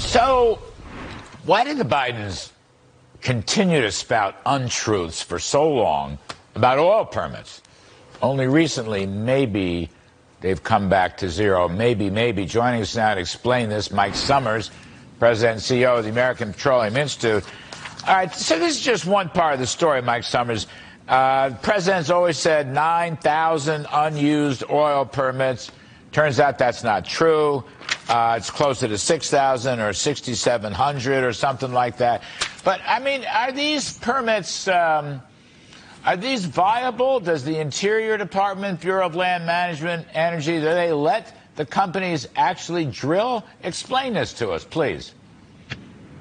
So, why did the Bidens continue to spout untruths for so long about oil permits? Only recently, maybe, they've come back to zero. Maybe. Joining us now to explain this, Mike Sommers, President and CEO of the American Petroleum Institute. All right, so this is just one part of the story, Mike Sommers. The president's always said 9,000 unused oil permits. Turns out that's not true. It's closer to 6,000 or 6,700 or something like that. But, I mean, are these permits, are these viable? Does the Interior Department, Bureau of Land Management, Energy, do they let the companies actually drill? Explain this to us, please.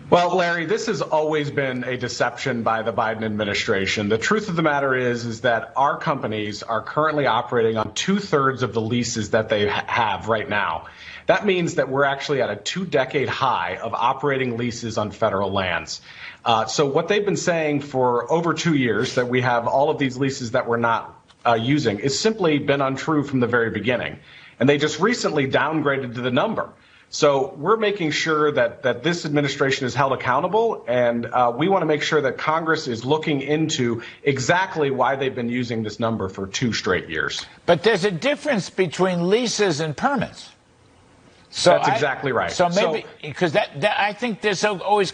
Well, Larry, this has always been a deception by the Biden administration. The truth of the matter is that our companies are currently operating on 2/3 of the leases that they have right now. That means that we're actually at a 2-decade high of operating leases on federal lands. So what they've been saying for over 2 years, that we have all of these leases that we're not using, is simply been untrue from the very beginning. And they just recently downgraded to the number. So we're making sure that this administration is held accountable, and we want to make sure that Congress is looking into exactly why they've been using this number for 2 straight years. But there's a difference between leases and permits. So that's exactly right. So maybe, because that I think there's always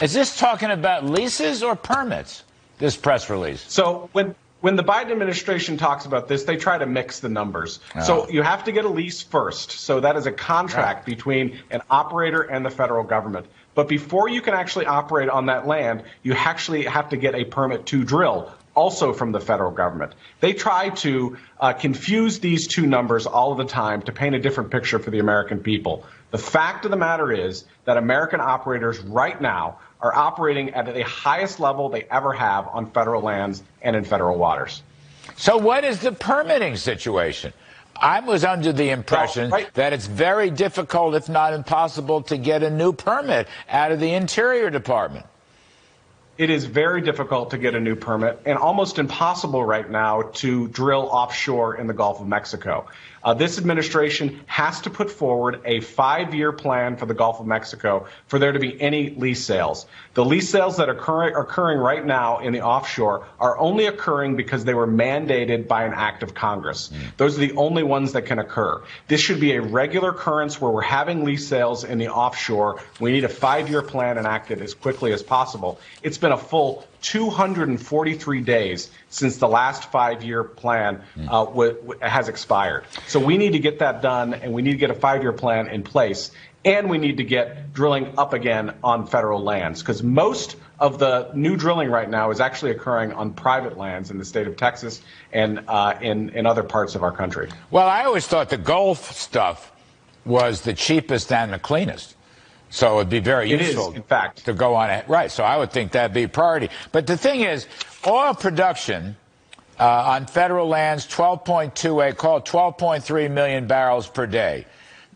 is this talking about leases or permits, this press release? So when the Biden administration talks about this, they try to mix the numbers. Oh. So you have to get a lease first. So that is a contract between an operator and the federal government. But before you can actually operate on that land, you actually have to get a permit to drill, also from the federal government. They try to confuse these two numbers all of the time to paint a different picture for the American people. The fact of the matter is that American operators right now are operating at the highest level they ever have on federal lands and in federal waters. So what is the permitting situation? I was under the impression that it's very difficult, if not impossible, to get a new permit out of the Interior Department. It is very difficult to get a new permit and almost impossible right now to drill offshore in the Gulf of Mexico. This administration has to put forward a 5-year plan for the Gulf of Mexico for there to be any lease sales. The lease sales that are occurring right now in the offshore are only occurring because they were mandated by an act of Congress. Those are the only ones that can occur. This should be a regular occurrence where we're having lease sales in the offshore. We need a 5-year plan enacted as quickly as possible. It's been a full 243 days since the last 5-year plan has expired. So we need to get that done, and we need to get a 5-year plan in place, and we need to get drilling up again on federal lands, because most of the new drilling right now is actually occurring on private lands in the state of Texas and in other parts of our country. Well, I always thought the Gulf stuff was the cheapest and the cleanest. So it would be very useful, in fact, to go on it. Right. So I would think that'd be a priority. But the thing is, oil production on federal lands, 12.3 million barrels per day.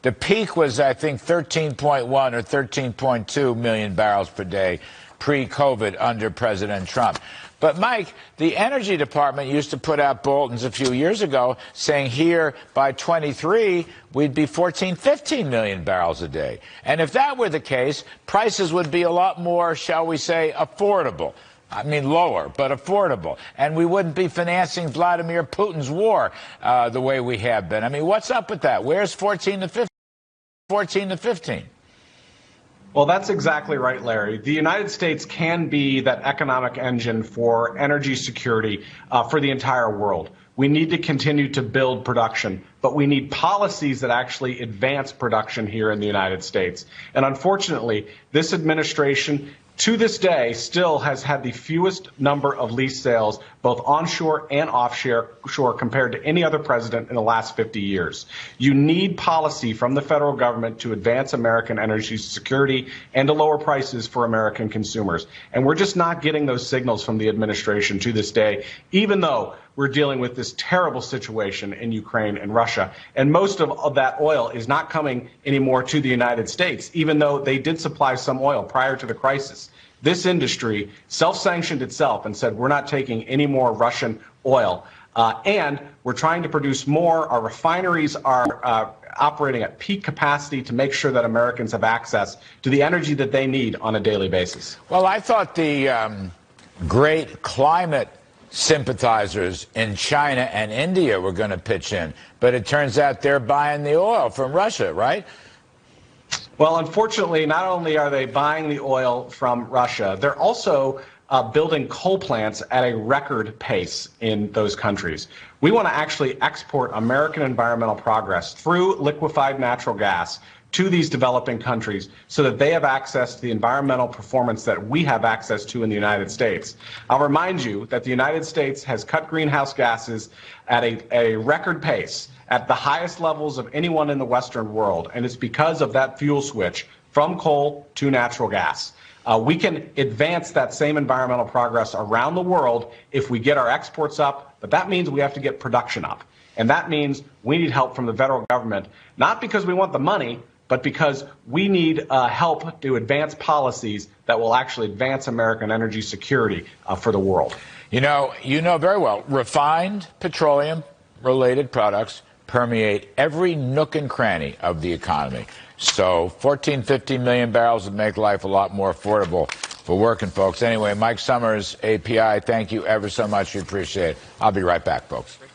The peak was, I think, 13.1 or 13.2 million barrels per day pre-COVID under President Trump. But, Mike, the Energy Department used to put out bulletins a few years ago saying here by 23 we'd be 14, 15 million barrels a day. And if that were the case, prices would be a lot more, shall we say, affordable. I mean, lower, but affordable. And we wouldn't be financing Vladimir Putin's war the way we have been. I mean, what's up with that? Where's 14 to 15? Well, that's exactly right, Larry. The United States can be that economic engine for energy security for the entire world. We need to continue to build production, but we need policies that actually advance production here in the United States. And unfortunately, this administration, to this day, still has had the fewest number of lease sales, both onshore and offshore, compared to any other president in the last 50 years. You need policy from the federal government to advance American energy security and to lower prices for American consumers. And we're just not getting those signals from the administration to this day, even though we're dealing with this terrible situation in Ukraine and Russia. And most of that oil is not coming anymore to the United States, even though they did supply some oil prior to the crisis. This industry self-sanctioned itself and said, we're not taking any more Russian oil. And we're trying to produce more. Our refineries are operating at peak capacity to make sure that Americans have access to the energy that they need on a daily basis. Well, I thought the great climate sympathizers in China and India were going to pitch in, but it turns out they're buying the oil from Russia, right? Well, unfortunately, not only are they buying the oil from Russia, they're also building coal plants at a record pace in those countries. We want to actually export American environmental progress through liquefied natural gas to these developing countries so that they have access to the environmental performance that we have access to in the United States. I'll remind you that the United States has cut greenhouse gases at a record pace, at the highest levels of anyone in the Western world, and it's because of that fuel switch from coal to natural gas. We can advance that same environmental progress around the world if we get our exports up, but that means we have to get production up. And that means we need help from the federal government, not because we want the money, but because we need help to advance policies that will actually advance American energy security for the world. You know very well, refined petroleum-related products permeate every nook and cranny of the economy. So 14, 15 million barrels would make life a lot more affordable for working folks. Anyway, Mike Sommers, API, thank you ever so much. We appreciate it. I'll be right back, folks.